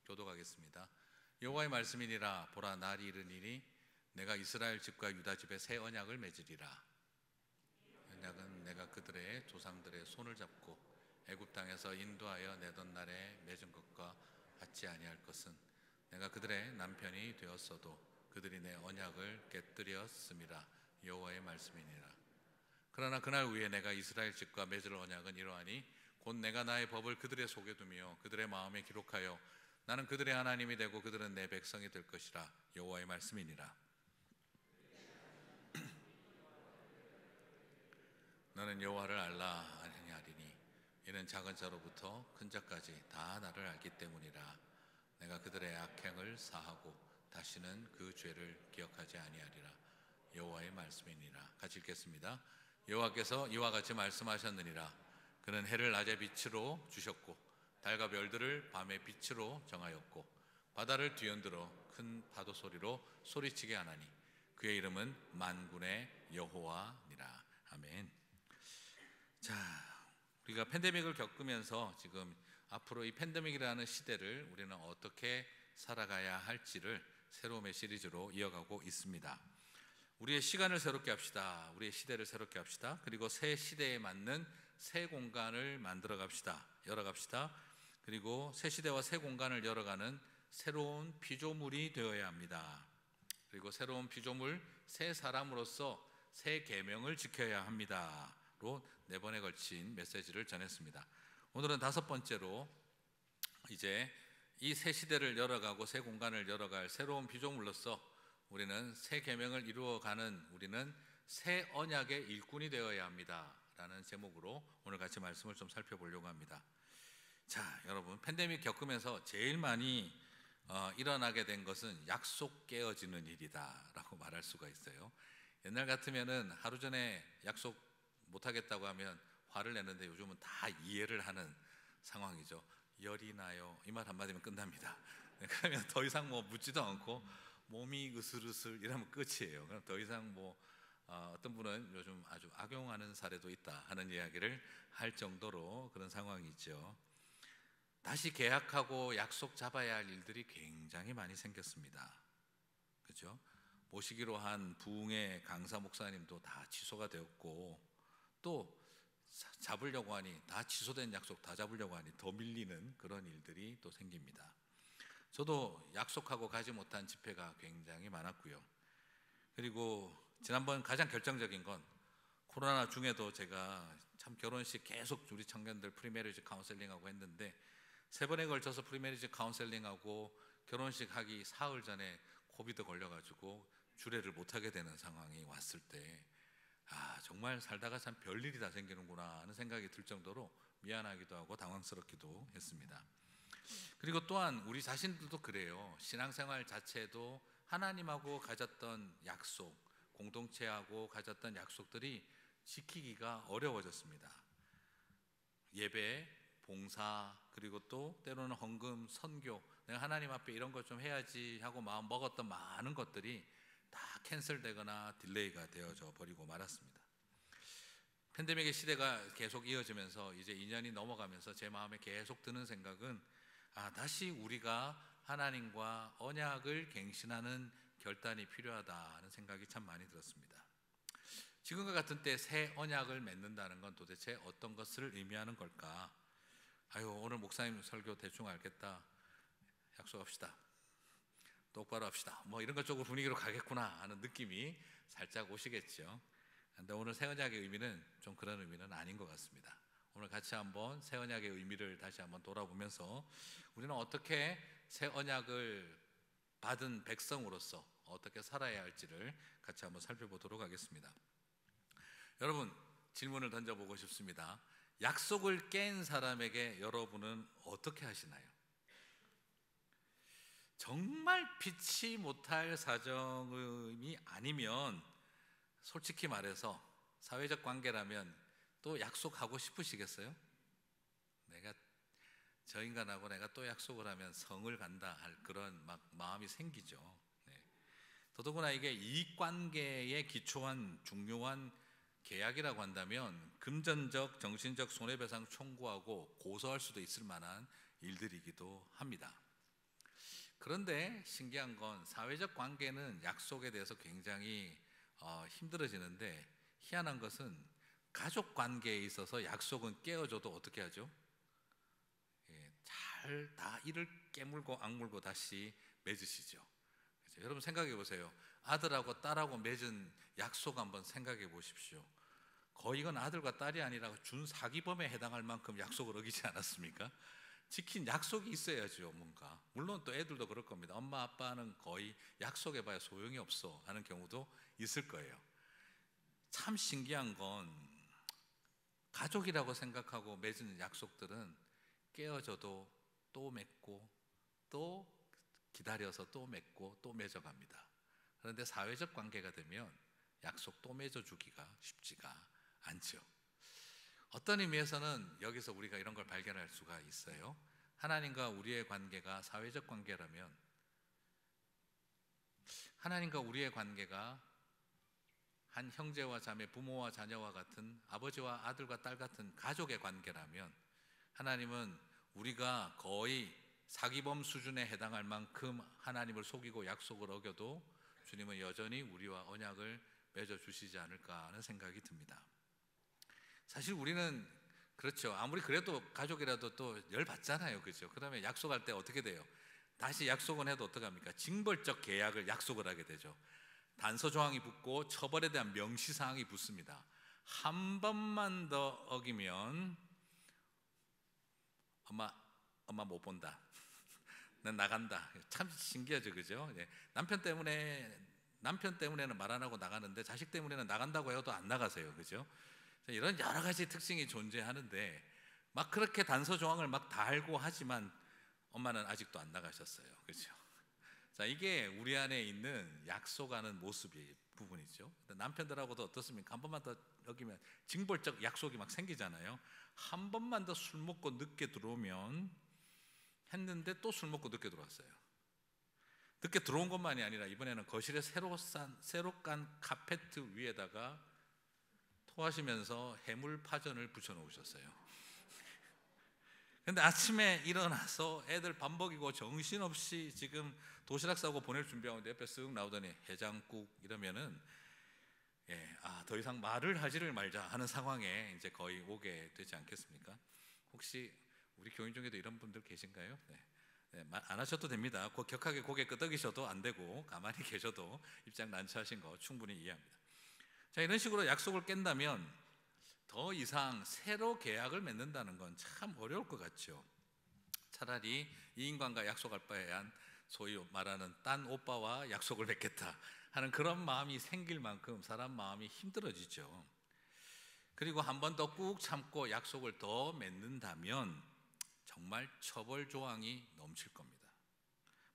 교독하겠습니다. 여호와의 말씀이니라. 보라, 날이 이르니니 내가 이스라엘 집과 유다 집에 새 언약을 맺으리라. 언약은 내가 그들의 조상들의 손을 잡고 애굽 땅에서 인도하여 내던 날에 맺은 것과 같지 아니할 것은 내가 그들의 남편이 되었어도 그들이 내 언약을 깨뜨렸음이라. 여호와의 말씀이니라. 그러나 그날 후에 내가 이스라엘 집과 맺을 언약은 이러하니 곧 내가 나의 법을 그들의 속에 두며 그들의 마음에 기록하여 나는 그들의 하나님이 되고 그들은 내 백성이 될 것이라. 여호와의 말씀이니라. 너는 여호와를 알라 아니하리니 이는 작은 자로부터 큰 자까지 다 나를 알기 때문이라. 내가 그들의 악행을 사하고 다시는 그 죄를 기억하지 아니하리라. 여호와의 말씀이니라. 같이 읽겠습니다. 여호와께서 이와 같이 말씀하셨느니라. 그는 해를 낮의 빛으로 주셨고 달과 별들을 밤의 빛으로 정하였고 바다를 뒤흔들어 큰 파도 소리로 소리치게 하나니 그의 이름은 만군의 여호와니라. 아멘. 자, 우리가 팬데믹을 겪으면서 지금 앞으로 이 팬데믹이라는 시대를 우리는 어떻게 살아가야 할지를 새로움의 시리즈로 이어가고 있습니다. 우리의 시간을 새롭게 합시다. 우리의 시대를 새롭게 합시다. 그리고 새 시대에 맞는 새 공간을 만들어 갑시다. 열어갑시다. 그리고 새 시대와 새 공간을 열어가는 새로운 피조물이 되어야 합니다. 그리고 새로운 피조물, 새 사람으로서 새 계명을 지켜야 합니다. 로 4번에 걸친 메시지를 전했습니다. 오늘은 5번째로 이제 이 새 시대를 열어가고 새 공간을 열어갈 새로운 피조물로서 우리는 새 계명을 이루어가는 우리는 새 언약의 일꾼이 되어야 합니다 라는 제목으로 오늘 같이 말씀을 좀 살펴보려고 합니다. 자, 여러분, 팬데믹 겪으면서 제일 많이 일어나게 된 것은 약속 깨어지는 일이다 라고 말할 수가 있어요. 옛날 같으면은 하루 전에 약속 못하겠다고 하면 화를 내는데 요즘은 다 이해를 하는 상황이죠. 열이 나요, 이 말 한마디면 끝납니다. 그러면 더 이상 뭐 묻지도 않고 몸이 으슬으슬 이러면 끝이에요. 그럼 더 이상 어떤 분은 요즘 아주 악용하는 사례도 있다 하는 이야기를 할 정도로 그런 상황이죠. 다시 계약하고 약속 잡아야 할 일들이 굉장히 많이 생겼습니다. 그렇죠? 모시기로 한 부흥의 강사 목사님도 다 취소가 되었고, 또 잡으려고 하니 다 취소된 약속 다 잡으려고 하니 더 밀리는 그런 일들이 또 생깁니다. 저도 약속하고 가지 못한 집회가 굉장히 많았고요. 그리고 지난번 가장 결정적인 건 코로나 중에도 제가 참 결혼식 계속 우리 청년들 프리메리지 카운셀링하고 했는데 3번에 걸쳐서 프리메리지 카운셀링하고 결혼식 하기 사흘 전에 코비드 걸려가지고 주례를 못하게 되는 상황이 왔을 때 정말 살다가 참 별일이 다 생기는구나 하는 생각이 들 정도로 미안하기도 하고 당황스럽기도 했습니다. 그리고 또한 우리 자신들도 그래요. 신앙생활 자체도 하나님하고 가졌던 약속, 공동체하고 가졌던 약속들이 지키기가 어려워졌습니다. 예배, 봉사, 그리고 또 때로는 헌금, 선교, 내가 하나님 앞에 이런 것 좀 해야지 하고 마음 먹었던 많은 것들이 다 캔슬되거나 딜레이가 되어져 버리고 말았습니다. 팬데믹의 시대가 계속 이어지면서 이제 2년이 넘어가면서 제 마음에 계속 드는 생각은 다시 우리가 하나님과 언약을 갱신하는 결단이 필요하다는 생각이 참 많이 들었습니다. 지금과 같은 때 새 언약을 맺는다는 건 도대체 어떤 것을 의미하는 걸까? 오늘 목사님 설교 대충 알겠다, 약속합시다, 똑바로 합시다, 뭐 이런 것 쪽으로 분위기로 가겠구나 하는 느낌이 살짝 오시겠죠. 그런데 오늘 새 언약의 의미는 좀 그런 의미는 아닌 것 같습니다. 오늘 같이 한번 새 언약의 의미를 다시 한번 돌아보면서 우리는 어떻게 새 언약을 받은 백성으로서 어떻게 살아야 할지를 같이 한번 살펴보도록 하겠습니다. 여러분, 질문을 던져보고 싶습니다. 약속을 깬 사람에게 여러분은 어떻게 하시나요? 정말 피치 못할 사정이 아니면 솔직히 말해서 사회적 관계라면 또 약속하고 싶으시겠어요? 저 인간하고 내가 또 약속을 하면 성을 간다 할 그런 마음이 생기죠. 더더구나 이게 이익관계에 기초한 중요한 계약이라고 한다면 금전적, 정신적 손해배상 청구하고 고소할 수도 있을 만한 일들이기도 합니다. 그런데 신기한 건 사회적 관계는 약속에 대해서 굉장히 힘들어지는데, 희한한 것은 가족 관계에 있어서 약속은 깨어져도 어떻게 하죠? 잘 다 이를 깨물고 악물고 다시 맺으시죠. 그렇죠? 여러분 생각해 보세요. 아들하고 딸하고 맺은 약속 한번 생각해 보십시오. 거의 이건 아들과 딸이 아니라 준사기범에 해당할 만큼 약속을 어기지 않았습니까? 지킨 약속이 있어야죠. 뭔가 물론 또 애들도 그럴 겁니다. 엄마 아빠는 거의 약속해봐야 소용이 없어 하는 경우도 있을 거예요. 참 신기한 건 가족이라고 생각하고 맺은 약속들은 깨어져도 또 맺고 또 기다려서 또 맺고 또 맺어갑니다. 그런데 사회적 관계가 되면 약속 또 맺어주기가 쉽지가 않죠. 어떤 의미에서는 여기서 우리가 이런 걸 발견할 수가 있어요. 하나님과 우리의 관계가 사회적 관계라면, 하나님과 우리의 관계가 한 형제와 자매, 부모와 자녀와 같은, 아버지와 아들과 딸 같은 가족의 관계라면, 하나님은 우리가 거의 사기범 수준에 해당할 만큼 하나님을 속이고 약속을 어겨도 주님은 여전히 우리와 언약을 맺어주시지 않을까 하는 생각이 듭니다. 사실 우리는 그렇죠. 아무리 그래도 가족이라도 또 열받잖아요. 그렇죠? 그러면 약속할 때 어떻게 돼요? 다시 약속은 해도 어떡합니까? 징벌적 계약을 약속을 하게 되죠. 단서 조항이 붙고 처벌에 대한 명시사항이 붙습니다. 한 번만 더 어기면 엄마 못 본다. 난 나간다. 참 신기하죠, 그죠? 남편 때문에는 말 안 하고 나가는데 자식 때문에는 나간다고 해도 안 나가세요, 그죠? 이런 여러 가지 특징이 존재하는데 막 그렇게 단서 조항을 막 다 알고 하지만 엄마는 아직도 안 나가셨어요, 그죠? 자, 이게 우리 안에 있는 약속하는 모습의 부분이죠. 남편들하고도 어떻습니까? 한 번만 더 어기면 징벌적 약속이 막 생기잖아요. 한 번만 더 술 먹고 늦게 들어오면 했는데 또 술 먹고 늦게 들어왔어요. 늦게 들어온 것만이 아니라 이번에는 거실에 새로 깐 카페트 위에다가 토하시면서 해물파전을 붙여놓으셨어요. 근데 아침에 일어나서 애들 밥 먹이고 정신없이 지금 도시락 싸고 보낼 준비하는데 옆에 쓱 나오더니 해장국 이러면은 더 이상 말을 하지를 말자 하는 상황에 이제 거의 오게 되지 않겠습니까? 혹시 우리 교인 중에도 이런 분들 계신가요? 말 안 하셔도 됩니다. 격하게 고개 끄덕이셔도 안 되고 가만히 계셔도 입장 난처하신 거 충분히 이해합니다. 자, 이런 식으로 약속을 깬다면 더 이상 새로 계약을 맺는다는 건 참 어려울 것 같죠. 차라리 이 인간과 약속할 바에야 소위 말하는 딴 오빠와 약속을 맺겠다 하는 그런 마음이 생길 만큼 사람 마음이 힘들어지죠. 그리고 한 번 더 꾹 참고 약속을 더 맺는다면 정말 처벌 조항이 넘칠 겁니다.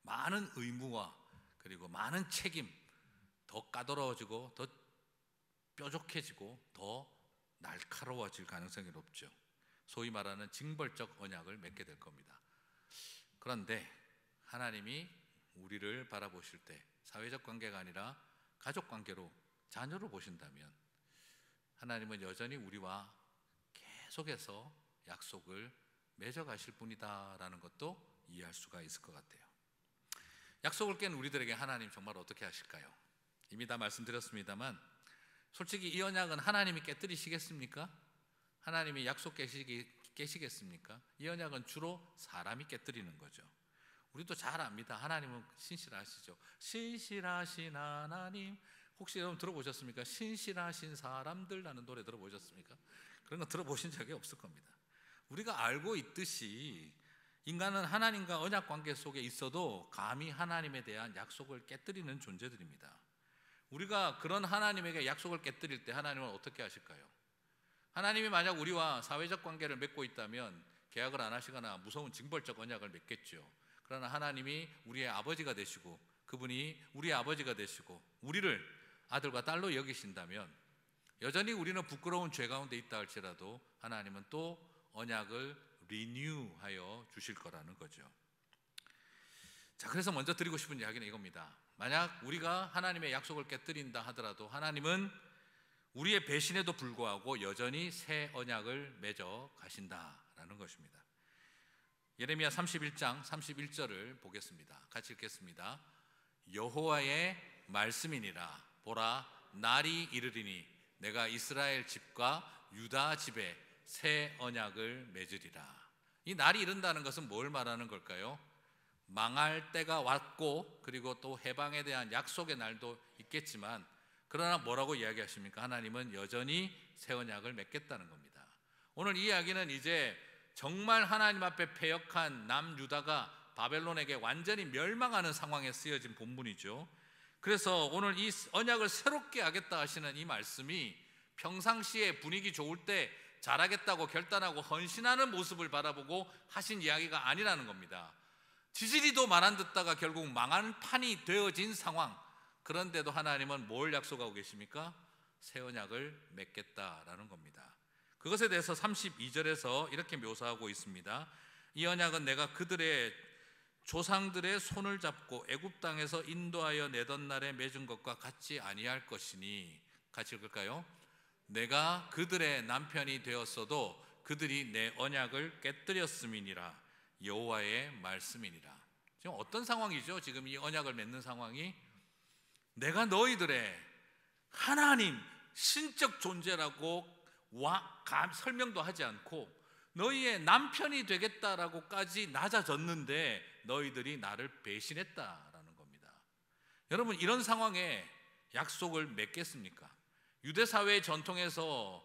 많은 의무와 그리고 많은 책임, 더 까다로워지고 더 뾰족해지고 더 날카로워질 가능성이 높죠. 소위 말하는 징벌적 언약을 맺게 될 겁니다. 그런데 하나님이 우리를 바라보실 때 사회적 관계가 아니라 가족 관계로, 자녀로 보신다면 하나님은 여전히 우리와 계속해서 약속을 맺어가실 분이다라는 것도 이해할 수가 있을 것 같아요. 약속을 깬 우리들에게 하나님 정말 어떻게 하실까요? 이미 다 말씀드렸습니다만 솔직히 이 언약은 하나님이 깨뜨리시겠습니까? 하나님이 약속 깨시겠습니까? 이 언약은 주로 사람이 깨뜨리는 거죠. 우리도 잘 압니다. 하나님은 신실하시죠. 신실하신 하나님, 혹시 여러분 들어보셨습니까? 신실하신 사람들라는 노래 들어보셨습니까? 그런 거 들어보신 적이 없을 겁니다. 우리가 알고 있듯이 인간은 하나님과 언약 관계 속에 있어도 감히 하나님에 대한 약속을 깨뜨리는 존재들입니다. 우리가 그런 하나님에게 약속을 깨뜨릴 때 하나님은 어떻게 하실까요? 하나님이 만약 우리와 사회적 관계를 맺고 있다면 계약을 안 하시거나 무서운 징벌적 언약을 맺겠죠. 그러나 하나님이 우리의 아버지가 되시고 그분이 우리의 아버지가 되시고 우리를 아들과 딸로 여기신다면 여전히 우리는 부끄러운 죄 가운데 있다 할지라도 하나님은 또 언약을 리뉴하여 주실 거라는 거죠. 자, 그래서 먼저 드리고 싶은 이야기는 이겁니다. 만약 우리가 하나님의 약속을 깨뜨린다 하더라도 하나님은 우리의 배신에도 불구하고 여전히 새 언약을 맺어 가신다라는 것입니다. 예레미야 31장 31절을 보겠습니다. 같이 읽겠습니다. 여호와의 말씀이니라. 보라, 날이 이르리니 내가 이스라엘 집과 유다 집에 새 언약을 맺으리라. 이 날이 이른다는 것은 뭘 말하는 걸까요? 망할 때가 왔고, 그리고 또 해방에 대한 약속의 날도 있겠지만, 그러나 뭐라고 이야기하십니까? 하나님은 여전히 새 언약을 맺겠다는 겁니다. 오늘 이 이야기는 이제 정말 하나님 앞에 패역한 남유다가 바벨론에게 완전히 멸망하는 상황에 쓰여진 본문이죠. 그래서 오늘 이 언약을 새롭게 하겠다 하시는 이 말씀이 평상시에 분위기 좋을 때 잘하겠다고 결단하고 헌신하는 모습을 바라보고 하신 이야기가 아니라는 겁니다. 지지리도 말 안 듣다가 결국 망한 판이 되어진 상황, 그런데도 하나님은 뭘 약속하고 계십니까? 새 언약을 맺겠다라는 겁니다. 그것에 대해서 32절에서 이렇게 묘사하고 있습니다. 이 언약은 내가 그들의 조상들의 손을 잡고 애굽 땅에서 인도하여 내던 날에 맺은 것과 같지 아니할 것이니, 같이 읽을까요? 내가 그들의 남편이 되었어도 그들이 내 언약을 깨뜨렸음이니라. 여호와의 말씀이니라. 지금 어떤 상황이죠? 지금 이 언약을 맺는 상황이, 내가 너희들의 하나님, 신적 존재라고 설명도 하지 않고 너희의 남편이 되겠다라고까지 낮아졌는데 너희들이 나를 배신했다라는 겁니다. 여러분, 이런 상황에 약속을 맺겠습니까? 유대 사회의 전통에서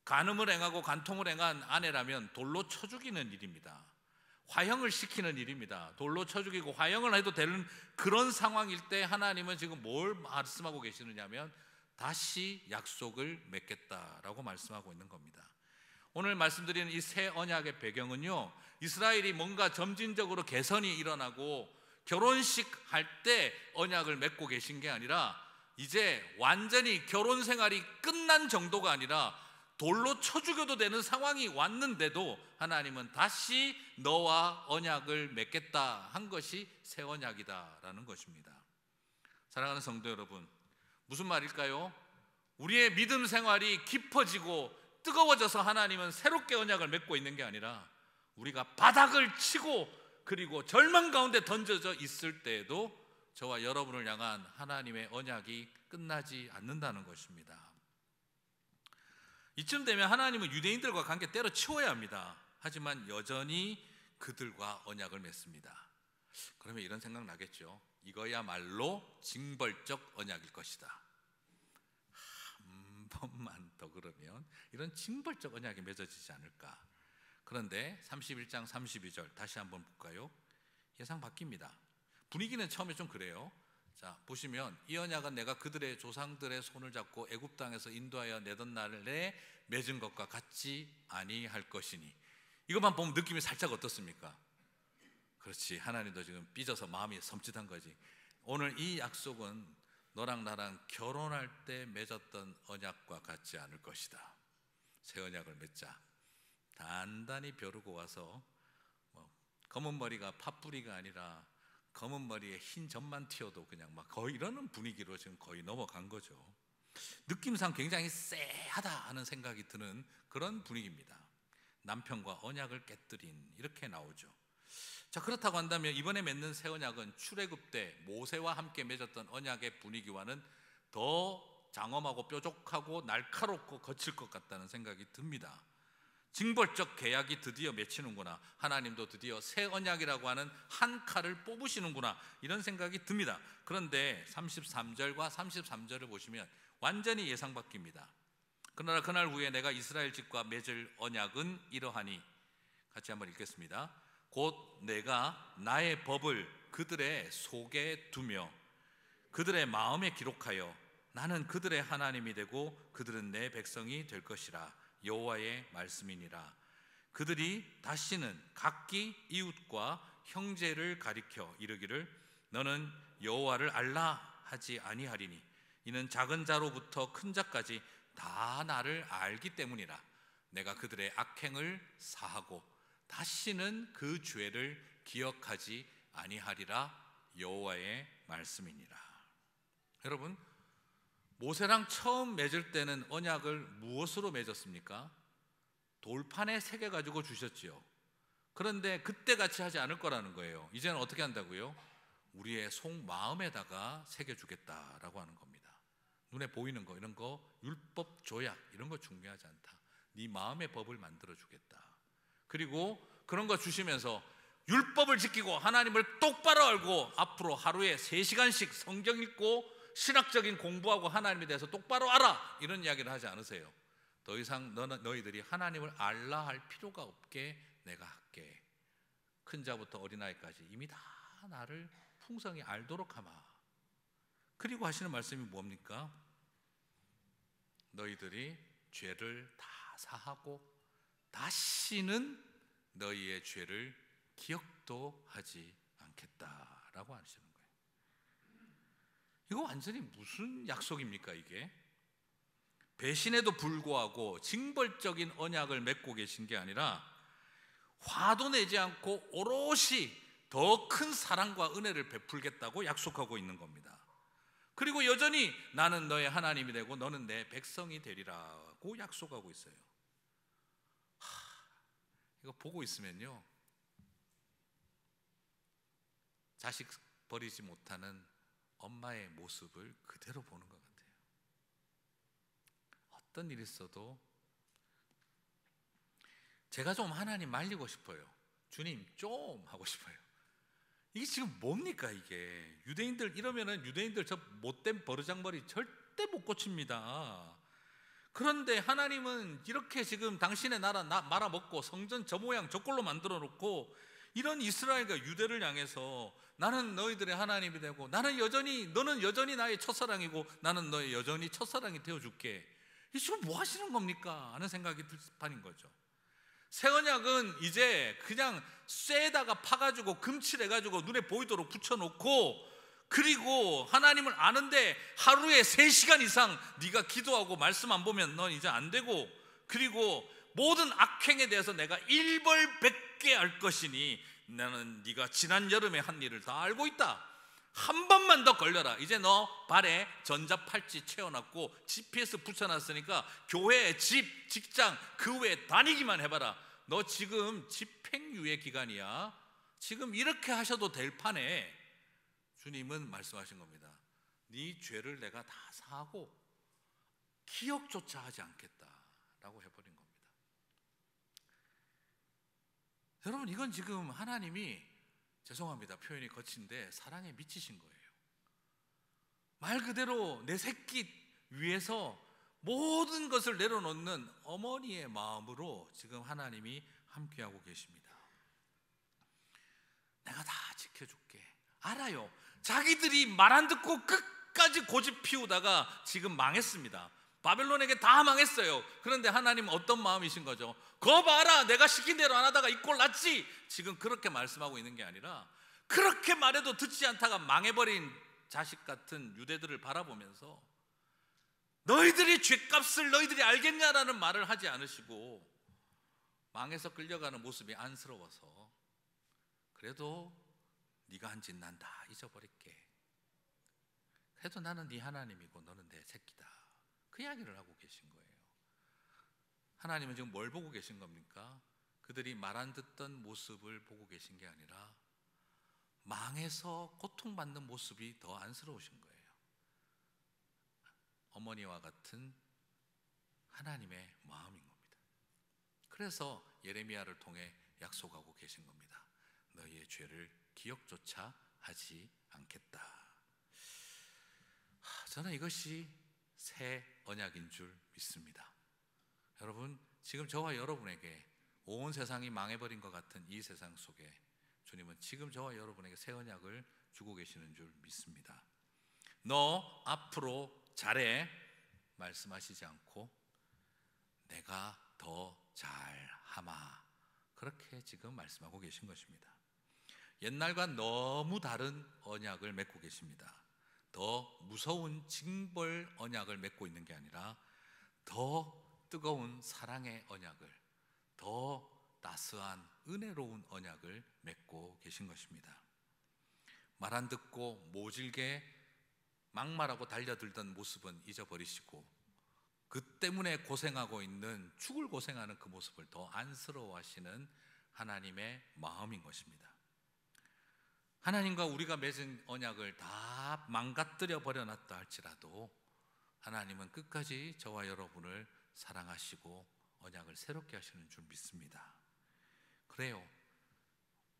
간음을 행하고 간통을 행한 아내라면 돌로 쳐 죽이는 일입니다. 화형을 시키는 일입니다. 돌로 쳐 죽이고 화형을 해도 되는 그런 상황일 때 하나님은 지금 뭘 말씀하고 계시느냐면 다시 약속을 맺겠다라고 말씀하고 있는 겁니다. 오늘 말씀드리는 이 새 언약의 배경은요, 이스라엘이 뭔가 점진적으로 개선이 일어나고 결혼식 할 때 언약을 맺고 계신 게 아니라, 이제 완전히 결혼 생활이 끝난 정도가 아니라 돌로 쳐 죽여도 되는 상황이 왔는데도 하나님은 다시 너와 언약을 맺겠다 한 것이 새 언약이다라는 것입니다. 사랑하는 성도 여러분, 무슨 말일까요? 우리의 믿음 생활이 깊어지고 뜨거워져서 하나님은 새롭게 언약을 맺고 있는 게 아니라, 우리가 바닥을 치고 그리고 절망 가운데 던져져 있을 때에도 저와 여러분을 향한 하나님의 언약이 끝나지 않는다는 것입니다. 이쯤 되면 하나님은 유대인들과 관계 때려치워야 합니다. 하지만 여전히 그들과 언약을 맺습니다. 그러면 이런 생각 나겠죠. 이거야말로 징벌적 언약일 것이다. 한 번만 더 그러면 이런 징벌적 언약이 맺어지지 않을까. 그런데 31장 32절 다시 한번 볼까요? 예상 바뀝니다. 분위기는 처음에 좀 그래요. 자, 보시면 이 언약은 내가 그들의 조상들의 손을 잡고 애굽 땅에서 인도하여 내던 날에 맺은 것과 같지 아니할 것이니. 이것만 보면 느낌이 살짝 어떻습니까? 그렇지, 하나님도 지금 삐져서 마음이 섬찟한 거지. 오늘 이 약속은 너랑 나랑 결혼할 때 맺었던 언약과 같지 않을 것이다. 새 언약을 맺자. 단단히 벼르고 와서 검은 머리가 팥뿌리가 아니라 검은 머리에 흰 점만 튀어도 그냥 막 거의 이러는 분위기로 지금 거의 넘어간 거죠. 느낌상 굉장히 쎄하다 하는 생각이 드는 그런 분위기입니다. 남편과 언약을 깨뜨린, 이렇게 나오죠. 자, 그렇다고 한다면 이번에 맺는 새 언약은 출애굽 때 모세와 함께 맺었던 언약의 분위기와는 더 장엄하고 뾰족하고 날카롭고 거칠 것 같다는 생각이 듭니다. 징벌적 계약이 드디어 맺히는구나, 하나님도 드디어 새 언약이라고 하는 한 칼을 뽑으시는구나, 이런 생각이 듭니다. 그런데 33절과 33절을 보시면 완전히 예상 바뀝니다. 그러나 그날 후에 내가 이스라엘 집과 맺을 언약은 이러하니, 같이 한번 읽겠습니다. 곧 내가 나의 법을 그들의 속에 두며 그들의 마음에 기록하여 나는 그들의 하나님이 되고 그들은 내 백성이 될 것이라. 여호와의 말씀이니라. 그들이 다시는 각기 이웃과 형제를 가리켜 이르기를 너는 여호와를 알라 하지 아니하리니 이는 작은 자로부터 큰 자까지 다 나를 알기 때문이라. 내가 그들의 악행을 사하고 다시는 그 죄를 기억하지 아니하리라. 여호와의 말씀이니라. 여러분, 모세랑 처음 맺을 때는 언약을 무엇으로 맺었습니까? 돌판에 새겨 가지고 주셨지요. 그런데 그때같이 하지 않을 거라는 거예요. 이제는 어떻게 한다고요? 우리의 속마음에다가 새겨주겠다라고 하는 겁니다. 눈에 보이는 거, 이런 거, 율법 조약 이런 거 중요하지 않다. 네 마음의 법을 만들어주겠다. 그리고 그런 거 주시면서 율법을 지키고 하나님을 똑바로 알고 앞으로 하루에 3시간씩 성경 읽고 신학적인 공부하고 하나님에 대해서 똑바로 알아, 이런 이야기를 하지 않으세요. 더 이상 너희들이 하나님을 알라 할 필요가 없게 내가 할게. 큰 자부터 어린아이까지 이미 다 나를 풍성히 알도록 하마. 그리고 하시는 말씀이 뭡니까? 너희들이 죄를 다 사하고 다시는 너희의 죄를 기억도 하지 않겠다라고 하시는 거예요. 이거 완전히 무슨 약속입니까 이게? 배신에도 불구하고 징벌적인 언약을 맺고 계신 게 아니라 화도 내지 않고 오롯이 더 큰 사랑과 은혜를 베풀겠다고 약속하고 있는 겁니다. 그리고 여전히 나는 너의 하나님이 되고 너는 내 백성이 되리라고 약속하고 있어요. 이거 보고 있으면요, 자식 버리지 못하는 엄마의 모습을 그대로 보는 것 같아요. 어떤 일이 있어도 제가 좀 하나님 말리고 싶어요. 주님 좀 하고 싶어요. 이게 지금 뭡니까 이게? 유대인들 이러면은 유대인들 저 못된 버르장머리 절대 못 고칩니다. 그런데 하나님은 이렇게 지금 당신의 나라 말아먹고 성전 저 모양 저 꼴로 만들어 놓고 이런 이스라엘과 유대를 향해서 나는 너희들의 하나님이 되고 너는 여전히 나의 첫사랑이고 나는 너의 여전히 첫사랑이 되어줄게. 이 지금 뭐 하시는 겁니까? 하는 생각이 들 판인 거죠. 새 언약은 이제 그냥 쇠에다가 파가지고 금칠해가지고 눈에 보이도록 붙여놓고, 그리고 하나님을 아는데 하루에 3시간 이상 네가 기도하고 말씀 안 보면 넌 이제 안 되고, 그리고 모든 악행에 대해서 내가 일벌백계 알 것이니 나는 네가 지난 여름에 한 일을 다 알고 있다. 한 번만 더 걸려라. 이제 너 발에 전자팔찌 채워놨고 GPS 붙여놨으니까 교회, 집, 직장 그 외에 다니기만 해봐라. 너 지금 집행유예 기간이야. 지금 이렇게 하셔도 될 판에 주님은 말씀하신 겁니다. 네 죄를 내가 다 사하고 기억조차 하지 않겠다라고 해버린 겁니다. 여러분, 이건 지금 하나님이, 죄송합니다 표현이 거친데, 사랑에 미치신 거예요. 말 그대로 내 새끼 위해서 모든 것을 내려놓는 어머니의 마음으로 지금 하나님이 함께하고 계십니다. 내가 다 지켜줄게. 알아요. 자기들이 말 안 듣고 끝까지 고집 피우다가 지금 망했습니다. 바벨론에게 다 망했어요. 그런데 하나님은 어떤 마음이신 거죠? 거 봐라, 내가 시킨 대로 안 하다가 이 꼴 났지. 지금 그렇게 말씀하고 있는 게 아니라, 그렇게 말해도 듣지 않다가 망해버린 자식 같은 유대들을 바라보면서 너희들이 죄값을 너희들이 알겠냐라는 말을 하지 않으시고, 망해서 끌려가는 모습이 안쓰러워서 그래도 네가 한 짓 난 다 잊어버릴게. 그래도 나는 네 하나님이고 너는 내 새끼다. 그 이야기를 하고 계신 거예요. 하나님은 지금 뭘 보고 계신 겁니까? 그들이 말 안 듣던 모습을 보고 계신 게 아니라 망해서 고통받는 모습이 더 안쓰러우신 거예요. 어머니와 같은 하나님의 마음인 겁니다. 그래서 예레미야를 통해 약속하고 계신 겁니다. 너희의 죄를 기억조차 하지 않겠다. 저는 이것이 새 언약인 줄 믿습니다. 여러분, 지금 저와 여러분에게 온 세상이 망해버린 것 같은 이 세상 속에 주님은 지금 저와 여러분에게 새 언약을 주고 계시는 줄 믿습니다. 너 앞으로 잘해 말씀하시지 않고 내가 더 잘하마, 그렇게 지금 말씀하고 계신 것입니다. 옛날과 너무 다른 언약을 맺고 계십니다. 더 무서운 징벌 언약을 맺고 있는 게 아니라 더 뜨거운 사랑의 언약을, 더 따스한 은혜로운 언약을 맺고 계신 것입니다. 말 안 듣고 모질게 막말하고 달려들던 모습은 잊어버리시고, 그 때문에 고생하고 있는, 죽을 고생하는 그 모습을 더 안쓰러워하시는 하나님의 마음인 것입니다. 하나님과 우리가 맺은 언약을 다 망가뜨려 버려놨다 할지라도 하나님은 끝까지 저와 여러분을 사랑하시고 언약을 새롭게 하시는 줄 믿습니다. 그래요.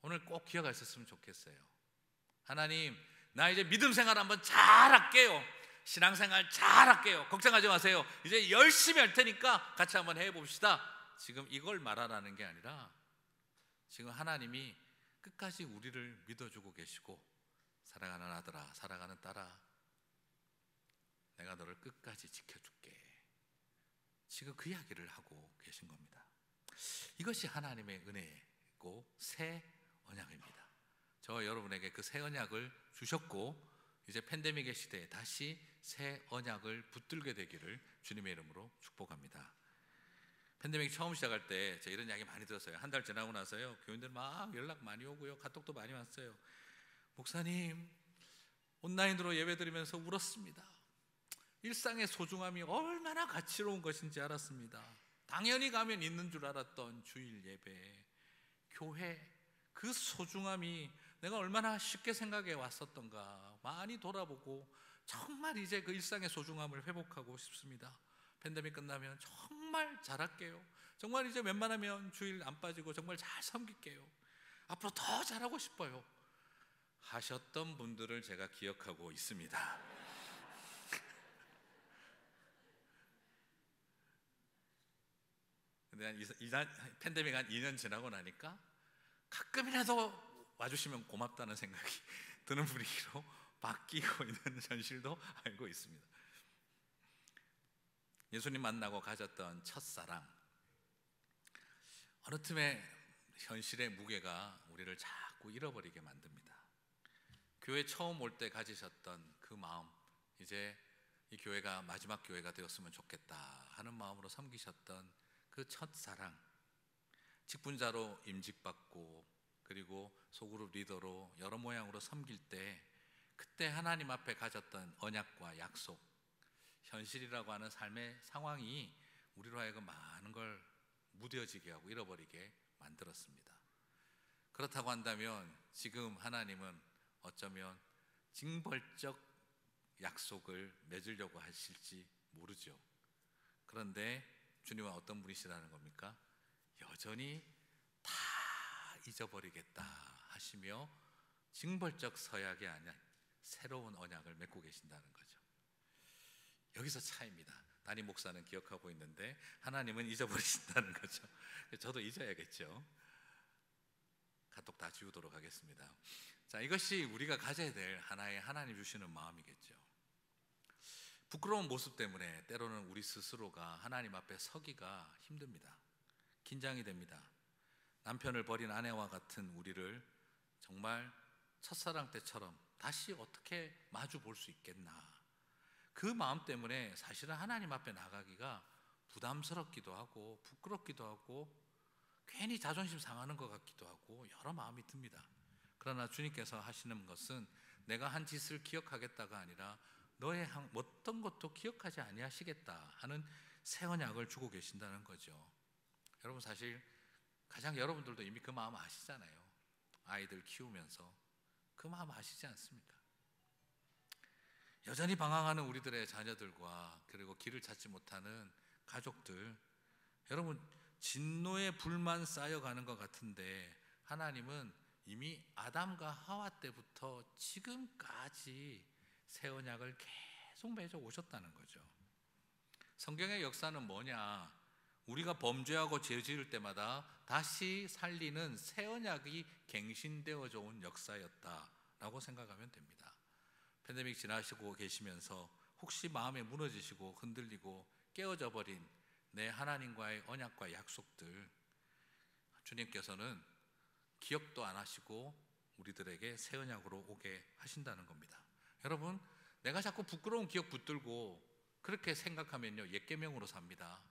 오늘 꼭 기억하셨으면 좋겠어요. 하나님, 나 이제 믿음 생활 한번 잘할게요. 신앙생활 잘할게요. 걱정하지 마세요. 이제 열심히 할 테니까 같이 한번 해봅시다. 지금 이걸 말하라는 게 아니라 지금 하나님이 끝까지 우리를 믿어주고 계시고, 사랑하는 아들아, 사랑하는 딸아, 내가 너를 끝까지 지켜줄게. 지금 그 이야기를 하고 계신 겁니다. 이것이 하나님의 은혜고 새 언약입니다. 저와 여러분에게 그 새 언약을 주셨고, 이제 팬데믹의 시대에 다시 새 언약을 붙들게 되기를 주님의 이름으로 축복합니다. 팬데믹 처음 시작할 때 제가 이런 이야기 많이 들었어요. 한 달 지나고 나서요, 교인들 막 연락 많이 오고요, 카톡도 많이 왔어요. 목사님, 온라인으로 예배드리면서 울었습니다. 일상의 소중함이 얼마나 가치로운 것인지 알았습니다. 당연히 가면 있는 줄 알았던 주일 예배, 교회, 그 소중함이 내가 얼마나 쉽게 생각해 왔었던가 많이 돌아보고 정말 이제 그 일상의 소중함을 회복하고 싶습니다. 팬데믹 끝나면 정말 잘할게요. 정말 이제 웬만하면 주일 안 빠지고 정말 잘 섬길게요. 앞으로 더 잘하고 싶어요 하셨던 분들을 제가 기억하고 있습니다. 근데 팬데믹 한 2년 지나고 나니까 가끔이라도 와주시면 고맙다는 생각이 드는 분위기로 바뀌고 있는 현실도 알고 있습니다. 예수님 만나고 가졌던 첫사랑, 어느 틈에 현실의 무게가 우리를 자꾸 잃어버리게 만듭니다. 교회 처음 올 때 가지셨던 그 마음, 이제 이 교회가 마지막 교회가 되었으면 좋겠다 하는 마음으로 섬기셨던 그 첫사랑, 직분자로 임직받고 그리고 소그룹 리더로 여러 모양으로 섬길 때 그때 하나님 앞에 가졌던 언약과 약속, 현실이라고 하는 삶의 상황이 우리로 하여금 많은 걸 무뎌지게 하고 잃어버리게 만들었습니다. 그렇다고 한다면 지금 하나님은 어쩌면 징벌적 약속을 맺으려고 하실지 모르죠. 그런데 주님은 어떤 분이시라는 겁니까? 여전히 다 잊어버리겠다 하시며 징벌적 서약이 아니라 새로운 언약을 맺고 계신다는 거죠. 여기서 차이입니다. 담임 목사는 기억하고 있는데 하나님은 잊어버리신다는 거죠. 저도 잊어야겠죠. 카톡 다 지우도록 하겠습니다. 자, 이것이 우리가 가져야 될 하나의 하나님 주시는 마음이겠죠. 부끄러운 모습 때문에 때로는 우리 스스로가 하나님 앞에 서기가 힘듭니다. 긴장이 됩니다. 남편을 버린 아내와 같은 우리를 정말 첫사랑 때처럼 다시 어떻게 마주 볼 수 있겠나, 그 마음 때문에 사실은 하나님 앞에 나가기가 부담스럽기도 하고 부끄럽기도 하고 괜히 자존심 상하는 것 같기도 하고 여러 마음이 듭니다. 그러나 주님께서 하시는 것은 내가 한 짓을 기억하겠다가 아니라 너의 어떤 것도 기억하지 아니하시겠다 하는 새 언약을 주고 계신다는 거죠. 여러분, 사실 가장 여러분들도 이미 그 마음 아시잖아요. 아이들 키우면서 그 마음 아시지 않습니까? 여전히 방황하는 우리들의 자녀들과 그리고 길을 찾지 못하는 가족들, 여러분 진노의 불만 쌓여가는 것 같은데 하나님은 이미 아담과 하와 때부터 지금까지 새 언약을 계속 맺어 오셨다는 거죠. 성경의 역사는 뭐냐? 우리가 범죄하고 죄 지을 때마다 다시 살리는 새 언약이 갱신되어져 온 역사였다라고 생각하면 됩니다. 팬데믹 지나시고 계시면서 혹시 마음에 무너지시고 흔들리고 깨어져 버린 내 하나님과의 언약과 약속들, 주님께서는 기억도 안 하시고 우리들에게 새 언약으로 오게 하신다는 겁니다. 여러분, 내가 자꾸 부끄러운 기억 붙들고 그렇게 생각하면요, 옛 계명으로 sab니다.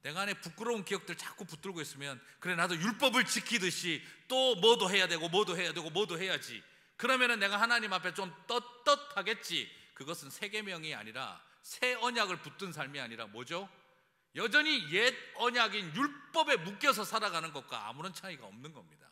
내가 안에 부끄러운 기억들 자꾸 붙들고 있으면 그래, 나도 율법을 지키듯이 또 뭐도 해야 되고 뭐도 해야 되고 뭐도 해야지, 그러면은 내가 하나님 앞에 좀 떳떳하겠지. 그것은 새 계명이 아니라 새 언약을 붙든 삶이 아니라 뭐죠? 여전히 옛 언약인 율법에 묶여서 살아가는 것과 아무런 차이가 없는 겁니다.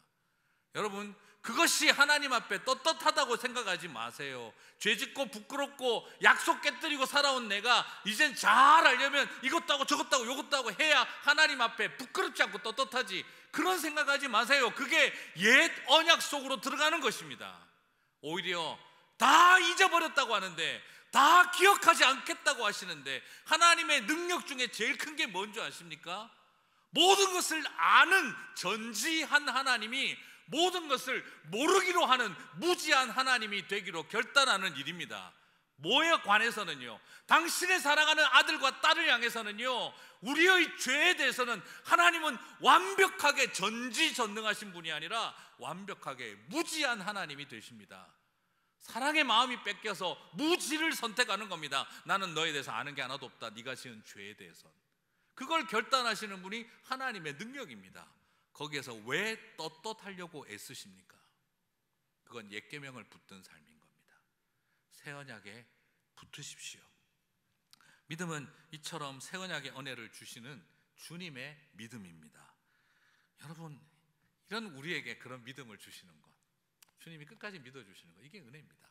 여러분, 그것이 하나님 앞에 떳떳하다고 생각하지 마세요. 죄짓고 부끄럽고 약속 깨뜨리고 살아온 내가 이젠 잘 알려면 이것도 하고 저것도 하고 이것도 하고 해야 하나님 앞에 부끄럽지 않고 떳떳하지, 그런 생각하지 마세요. 그게 옛 언약 속으로 들어가는 것입니다. 오히려 다 잊어버렸다고 하는데, 다 기억하지 않겠다고 하시는데, 하나님의 능력 중에 제일 큰 게 뭔지 아십니까? 모든 것을 아는 전지한 하나님이 모든 것을 모르기로 하는 무지한 하나님이 되기로 결단하는 일입니다. 뭐에 관해서는요, 당신의 사랑하는 아들과 딸을 향해서는요, 우리의 죄에 대해서는 하나님은 완벽하게 전지전능하신 분이 아니라 완벽하게 무지한 하나님이 되십니다. 사랑의 마음이 뺏겨서 무지를 선택하는 겁니다. 나는 너에 대해서 아는 게 하나도 없다, 네가 지은 죄에 대해서. 그걸 결단하시는 분이 하나님의 능력입니다. 거기에서 왜 떳떳하려고 애쓰십니까? 그건 옛 계명을 붙든 삶인 겁니다. 새 언약에 붙으십시오. 믿음은 이처럼 새 언약의 은혜를 주시는 주님의 믿음입니다. 여러분, 이런 우리에게 그런 믿음을 주시는 것, 주님이 끝까지 믿어주시는 것, 이게 은혜입니다.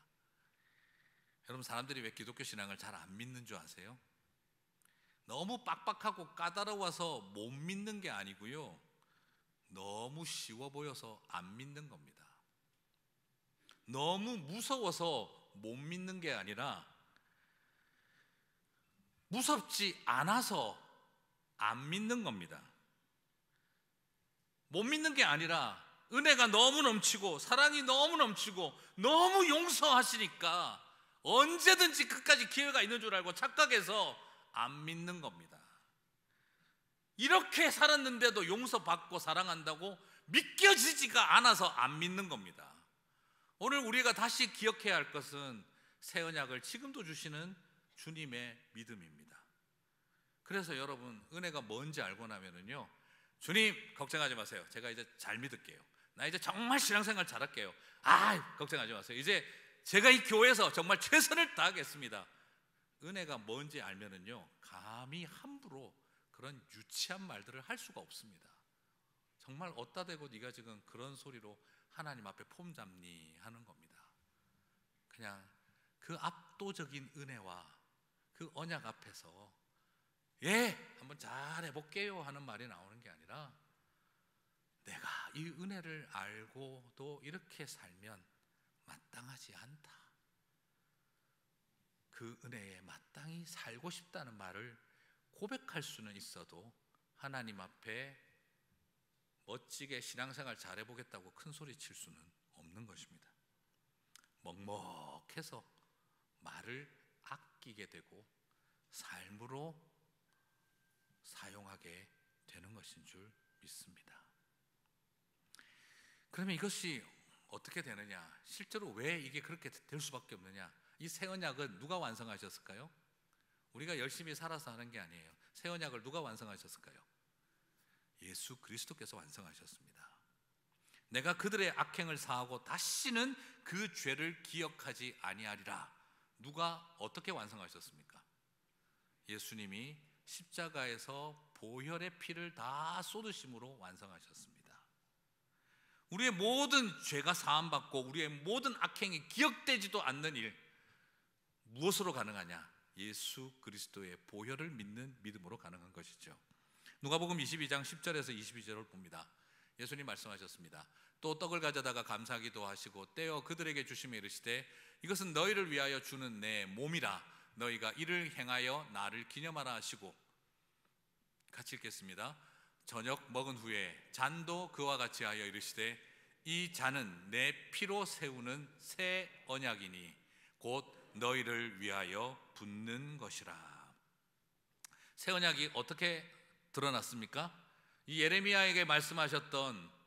여러분, 사람들이 왜 기독교 신앙을 잘 안 믿는 줄 아세요? 너무 빡빡하고 까다로워서 못 믿는 게 아니고요, 너무 쉬워 보여서 안 믿는 겁니다. 너무 무서워서 못 믿는 게 아니라 무섭지 않아서 안 믿는 겁니다. 못 믿는 게 아니라 은혜가 너무 넘치고 사랑이 너무 넘치고 너무 용서하시니까 언제든지 끝까지 기회가 있는 줄 알고 착각해서 안 믿는 겁니다. 이렇게 살았는데도 용서받고 사랑한다고 믿겨지지가 않아서 안 믿는 겁니다. 오늘 우리가 다시 기억해야 할 것은 새 언약을 지금도 주시는 주님의 믿음입니다. 그래서 여러분, 은혜가 뭔지 알고 나면은요, 주님 걱정하지 마세요. 제가 이제 잘 믿을게요. 나 이제 정말 신앙생활 잘할게요. 걱정하지 마세요. 이제 제가 이 교회에서 정말 최선을 다하겠습니다. 은혜가 뭔지 알면은요, 감히 함부로 그런 유치한 말들을 할 수가 없습니다. 정말 어디다 대고 네가 지금 그런 소리로 하나님 앞에 폼 잡니 하는 겁니다. 그냥 그 압도적인 은혜와 그 언약 앞에서 한번 잘 해볼게요 하는 말이 나오는 게 아니라, 내가 이 은혜를 알고도 이렇게 살면 마땅하지 않다, 그 은혜에 마땅히 살고 싶다는 말을 고백할 수는 있어도 하나님 앞에 멋지게 신앙생활 잘해보겠다고 큰 소리 칠 수는 없는 것입니다. 먹먹해서 말을 아끼게 되고 삶으로 사용하게 되는 것인 줄 믿습니다. 그러면 이것이 어떻게 되느냐? 실제로 왜 이게 그렇게 될 수밖에 없느냐? 이 새 언약은 누가 완성하셨을까요? 우리가 열심히 살아서 하는 게 아니에요. 새 언약을 누가 완성하셨을까요? 예수 그리스도께서 완성하셨습니다. 내가 그들의 악행을 사하고 다시는 그 죄를 기억하지 아니하리라. 누가 어떻게 완성하셨습니까? 예수님이 십자가에서 보혈의 피를 다 쏟으심으로 완성하셨습니다. 우리의 모든 죄가 사함받고 우리의 모든 악행이 기억되지도 않는 일, 무엇으로 가능하냐? 예수 그리스도의 보혈을 믿는 믿음으로 가능한 것이죠. 누가복음 22장 10절에서 22절을 봅니다. 예수님 말씀하셨습니다. 또 떡을 가져다가 감사하기도 하시고 떼어 그들에게 주시며 이르시되 이것은 너희를 위하여 주는 내 몸이라. 너희가 이를 행하여 나를 기념하라 하시고, 같이 읽겠습니다. 저녁 먹은 후에 잔도 그와 같이 하여 이르시되 이 잔은 내 피로 세우는 새 언약이니 곧 너희를 위하여 붓는 것이라. 새 언약이 어떻게 드러났습니까? 이 예레미야에게 말씀하셨던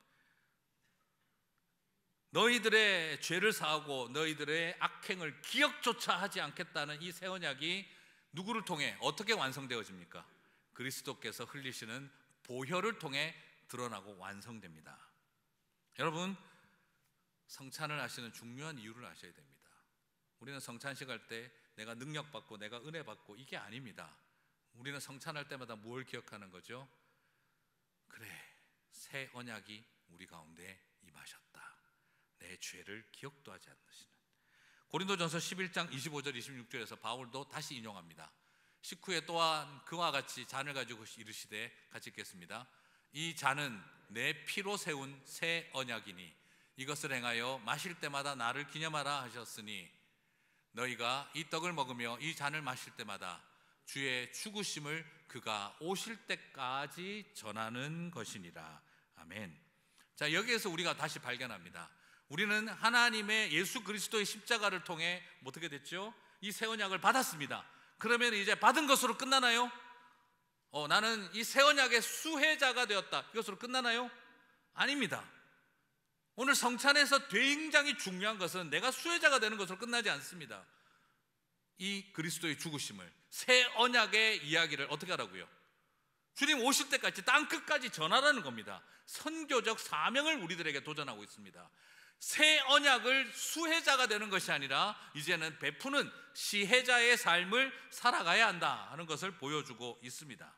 너희들의 죄를 사하고 너희들의 악행을 기억조차 하지 않겠다는 이 새 언약이 누구를 통해 어떻게 완성되어집니까? 그리스도께서 흘리시는 보혈을 통해 드러나고 완성됩니다. 여러분, 성찬을 하시는 중요한 이유를 아셔야 됩니다. 우리는 성찬식 할 때 내가 능력받고 내가 은혜 받고 이게 아닙니다. 우리는 성찬할 때마다 뭘 기억하는 거죠? 그래, 새 언약이 우리 가운데 임하셨다. 내 죄를 기억도 하지 않으시는. 고린도전서 11장 25절 26절에서 바울도 다시 인용합니다. 식후에 또한 그와 같이 잔을 가지고 이르시되, 같이 읽겠습니다. 이 잔은 내 피로 세운 새 언약이니 이것을 행하여 마실 때마다 나를 기념하라 하셨으니 너희가 이 떡을 먹으며 이 잔을 마실 때마다 주의 죽으심을 그가 오실 때까지 전하는 것이니라. 아멘. 자, 여기에서 우리가 다시 발견합니다. 우리는 하나님의 예수 그리스도의 십자가를 통해 어떻게 됐죠? 이 새 언약을 받았습니다. 그러면 이제 받은 것으로 끝나나요? 나는 이 새 언약의 수혜자가 되었다, 이것으로 끝나나요? 아닙니다. 오늘 성찬에서 굉장히 중요한 것은 내가 수혜자가 되는 것으로 끝나지 않습니다. 이 그리스도의 죽으심을, 새 언약의 이야기를 어떻게 하라고요? 주님 오실 때까지 땅 끝까지 전하라는 겁니다. 선교적 사명을 우리들에게 도전하고 있습니다. 새 언약을 수혜자가 되는 것이 아니라 이제는 베푸는 시혜자의 삶을 살아가야 한다 하는 것을 보여주고 있습니다.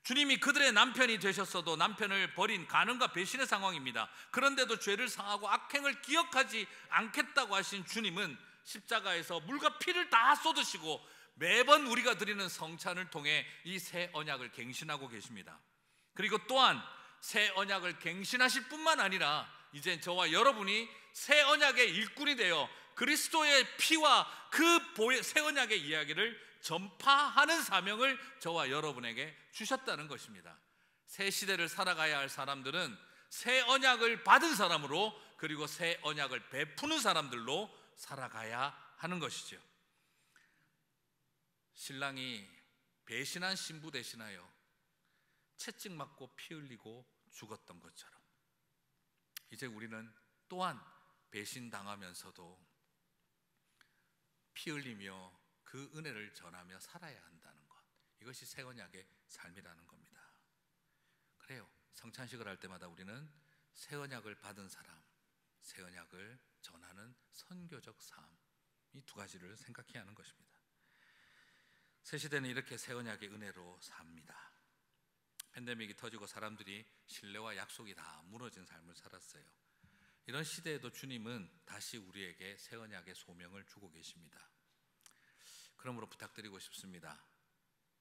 주님이 그들의 남편이 되셨어도 남편을 버린 간음과 배신의 상황입니다. 그런데도 죄를 사하고 악행을 기억하지 않겠다고 하신 주님은 십자가에서 물과 피를 다 쏟으시고 매번 우리가 드리는 성찬을 통해 이 새 언약을 갱신하고 계십니다. 그리고 또한 새 언약을 갱신하실 뿐만 아니라 이제 저와 여러분이 새 언약의 일꾼이 되어 그리스도의 피와 그 새 언약의 이야기를 전파하는 사명을 저와 여러분에게 주셨다는 것입니다. 새 시대를 살아가야 할 사람들은 새 언약을 받은 사람으로, 그리고 새 언약을 베푸는 사람들로 살아가야 하는 것이죠. 신랑이 배신한 신부 대신하여 채찍 맞고 피 흘리고 죽었던 것처럼 이제 우리는 또한 배신당하면서도 피 흘리며 그 은혜를 전하며 살아야 한다는 것, 이것이 새 언약의 삶이라는 겁니다. 그래요, 성찬식을 할 때마다 우리는 새 언약을 받은 사람, 새 언약을 전하는 선교적 삶, 이 두 가지를 생각해야 하는 것입니다. 새 시대는 이렇게 새 언약의 은혜로 삽니다. 팬데믹이 터지고 사람들이 신뢰와 약속이 다 무너진 삶을 살았어요. 이런 시대에도 주님은 다시 우리에게 새 언약의 소명을 주고 계십니다. 그러므로 부탁드리고 싶습니다.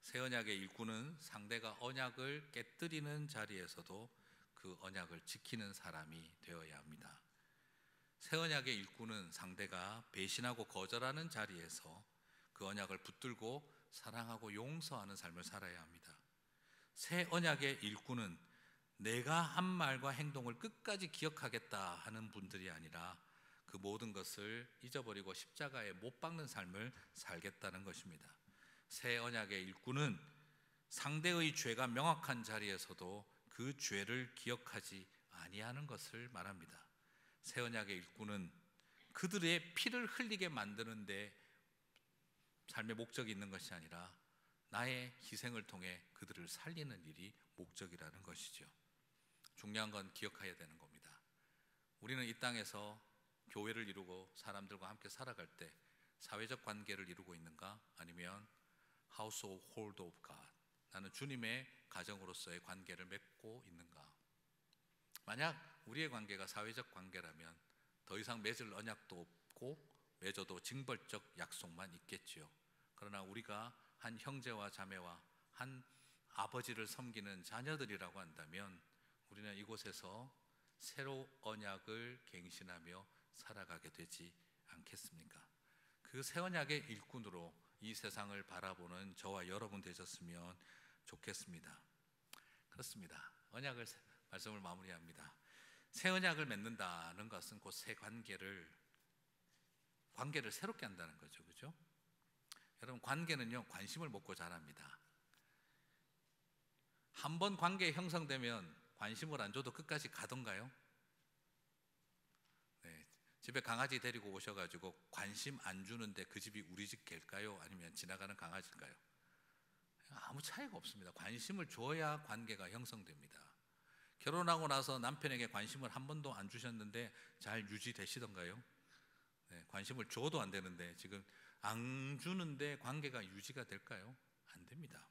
새 언약의 일꾼은 상대가 언약을 깨뜨리는 자리에서도 그 언약을 지키는 사람이 되어야 합니다. 새 언약의 일꾼은 상대가 배신하고 거절하는 자리에서 그 언약을 붙들고 사랑하고 용서하는 삶을 살아야 합니다. 새 언약의 일꾼은 내가 한 말과 행동을 끝까지 기억하겠다 하는 분들이 아니라 그 모든 것을 잊어버리고 십자가에 못 박는 삶을 살겠다는 것입니다. 새 언약의 일꾼은 상대의 죄가 명확한 자리에서도 그 죄를 기억하지 아니하는 것을 말합니다. 새 언약의 일꾼은 그들의 피를 흘리게 만드는 데 삶의 목적이 있는 것이 아니라 나의 희생을 통해 그들을 살리는 일이 목적이라는 것이죠. 중요한 건 기억해야 되는 겁니다. 우리는 이 땅에서 교회를 이루고 사람들과 함께 살아갈 때 사회적 관계를 이루고 있는가, 아니면 household of God, 나는 주님의 가정으로서의 관계를 맺고 있는가. 만약 우리의 관계가 사회적 관계라면 더 이상 맺을 언약도 없고 맺어도 징벌적 약속만 있겠지요. 그러나 우리가 한 형제와 자매와 한 아버지를 섬기는 자녀들이라고 한다면 우리는 이곳에서 새로 언약을 갱신하며 살아가게 되지 않겠습니까? 그 새 언약의 일꾼으로 이 세상을 바라보는 저와 여러분 되셨으면 좋겠습니다. 그렇습니다. 말씀을 마무리합니다. 새 언약을 맺는다는 것은 곧 새 관계를 새롭게 한다는 거죠. 그렇죠? 여러분, 관계는요, 관심을 먹고 자랍니다. 한 번 관계 형성되면 관심을 안 줘도 끝까지 가던가요? 네, 집에 강아지 데리고 오셔가지고 관심 안 주는데 그 집이 우리 집 개일까요? 아니면 지나가는 강아지일까요? 아무 차이가 없습니다. 관심을 줘야 관계가 형성됩니다. 결혼하고 나서 남편에게 관심을 한 번도 안 주셨는데 잘 유지되시던가요? 네, 관심을 줘도 안 되는데 지금 안 주는데 관계가 유지가 될까요? 안 됩니다.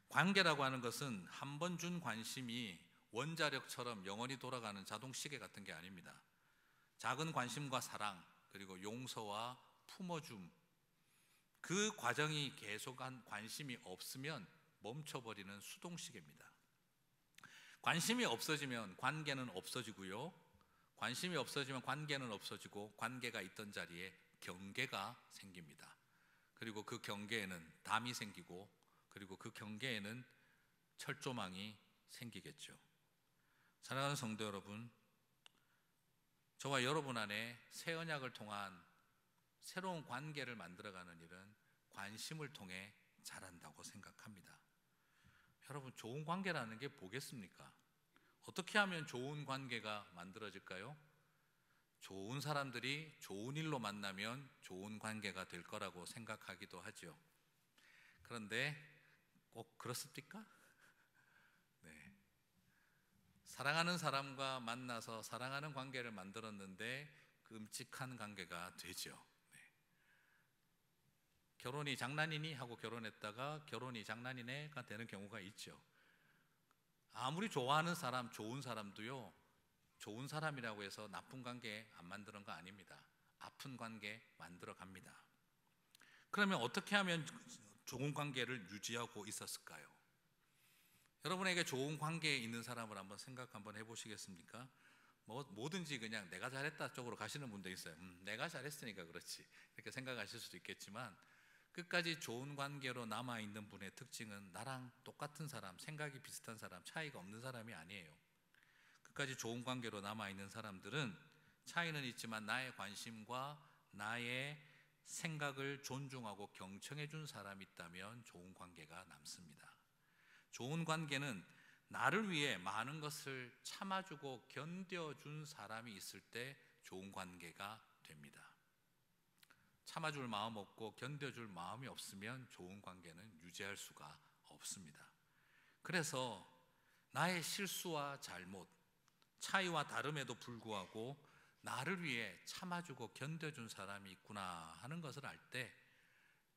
관계라고 하는 것은 한 번 준 관심이 원자력처럼 영원히 돌아가는 자동 시계 같은 게 아닙니다. 작은 관심과 사랑, 그리고 용서와 품어줌, 그 과정이 계속한 관심이 없으면 멈춰버리는 수동시계입니다. 관심이 없어지면 관계는 없어지고요, 관심이 없어지면 관계는 없어지고, 관계가 있던 자리에 경계가 생깁니다. 그리고 그 경계에는 담이 생기고, 그리고 그 경계에는 철조망이 생기겠죠. 사랑하는 성도 여러분, 저와 여러분 안에 새 언약을 통한 새로운 관계를 만들어가는 일은 관심을 통해 자란다고 생각합니다. 여러분, 좋은 관계라는 게 뭐겠습니까? 어떻게 하면 좋은 관계가 만들어질까요? 좋은 사람들이 좋은 일로 만나면 좋은 관계가 될 거라고 생각하기도 하죠. 그런데 꼭 그렇습니까? 네. 사랑하는 사람과 만나서 사랑하는 관계를 만들었는데 끔찍한 관계가 되죠. 네. 결혼이 장난이니 하고 결혼했다가 결혼이 장난이네가 되는 경우가 있죠. 아무리 좋아하는 사람, 좋은 사람도요, 좋은 사람이라고 해서 나쁜 관계 안 만드는 거 아닙니다. 아픈 관계 만들어 갑니다. 그러면 어떻게 하면 좋은 관계를 유지하고 있었을까요? 여러분에게 좋은 관계에 있는 사람을 한번 생각 한번 해보시겠습니까? 뭐든지 그냥 내가 잘했다 쪽으로 가시는 분도 있어요. 내가 잘했으니까 그렇지, 이렇게 생각하실 수도 있겠지만, 끝까지 좋은 관계로 남아있는 분의 특징은 나랑 똑같은 사람, 생각이 비슷한 사람, 차이가 없는 사람이 아니에요. 끝까지 좋은 관계로 남아있는 사람들은 차이는 있지만 나의 관심과 나의 생각을 존중하고 경청해 준 사람이 있다면 좋은 관계가 남습니다. 좋은 관계는 나를 위해 많은 것을 참아주고 견뎌준 사람이 있을 때 좋은 관계가 됩니다. 참아줄 마음 없고 견뎌줄 마음이 없으면 좋은 관계는 유지할 수가 없습니다. 그래서 나의 실수와 잘못, 차이와 다름에도 불구하고 나를 위해 참아주고 견뎌준 사람이 있구나 하는 것을 알 때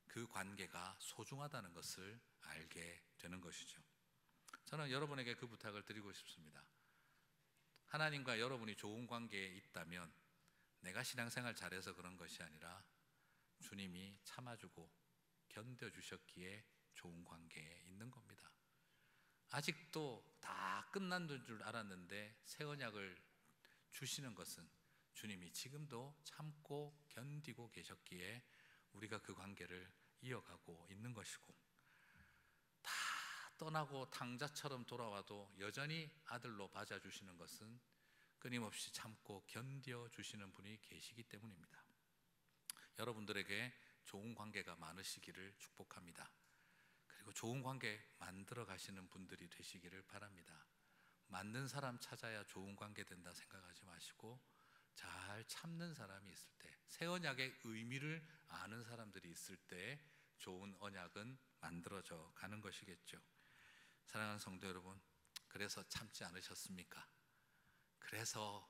그 관계가 소중하다는 것을 알게 되는 것이죠. 저는 여러분에게 그 부탁을 드리고 싶습니다. 하나님과 여러분이 좋은 관계에 있다면 내가 신앙생활 잘해서 그런 것이 아니라 주님이 참아주고 견뎌주셨기에 좋은 관계에 있는 겁니다. 아직도 다 끝난 줄 알았는데 새 언약을 주시는 것은 주님이 지금도 참고 견디고 계셨기에 우리가 그 관계를 이어가고 있는 것이고, 다 떠나고 탕자처럼 돌아와도 여전히 아들로 맞아주시는 것은 끊임없이 참고 견뎌주시는 분이 계시기 때문입니다. 여러분들에게 좋은 관계가 많으시기를 축복합니다. 그리고 좋은 관계 만들어 가시는 분들이 되시기를 바랍니다. 맞는 사람 찾아야 좋은 관계 된다 생각하지 마시고, 잘 참는 사람이 있을 때, 새 언약의 의미를 아는 사람들이 있을 때 좋은 언약은 만들어져 가는 것이겠죠. 사랑하는 성도 여러분, 그래서 참지 않으셨습니까? 그래서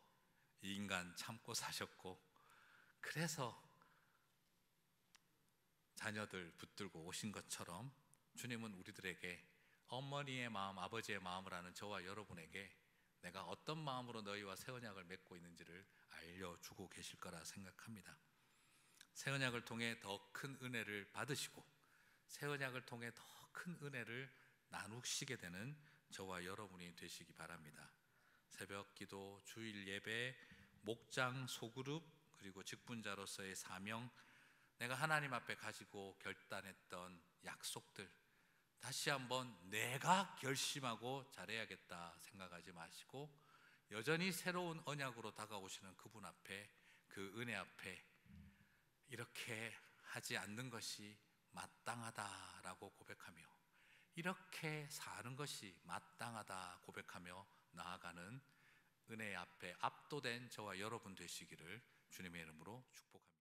이 인간 참고 사셨고, 그래서 자녀들 붙들고 오신 것처럼 주님은 우리들에게 어머니의 마음, 아버지의 마음을 아는 저와 여러분에게 내가 어떤 마음으로 너희와 새 언약을 맺고 있는지를 알려주고 계실 거라 생각합니다. 새 언약을 통해 더 큰 은혜를 받으시고 새 언약을 통해 더 큰 은혜를 나누시게 되는 저와 여러분이 되시기 바랍니다. 새벽 기도, 주일 예배, 목장, 소그룹, 그리고 직분자로서의 사명, 내가 하나님 앞에 가지고 결단했던 약속들, 다시 한번 내가 결심하고 잘해야겠다 생각하지 마시고 여전히 새로운 언약으로 다가오시는 그분 앞에, 그 은혜 앞에 이렇게 하지 않는 것이 마땅하다라고 고백하며, 이렇게 사는 것이 마땅하다 고백하며 나아가는 은혜 앞에 압도된 저와 여러분 되시기를 주님의 이름으로 축복합니다.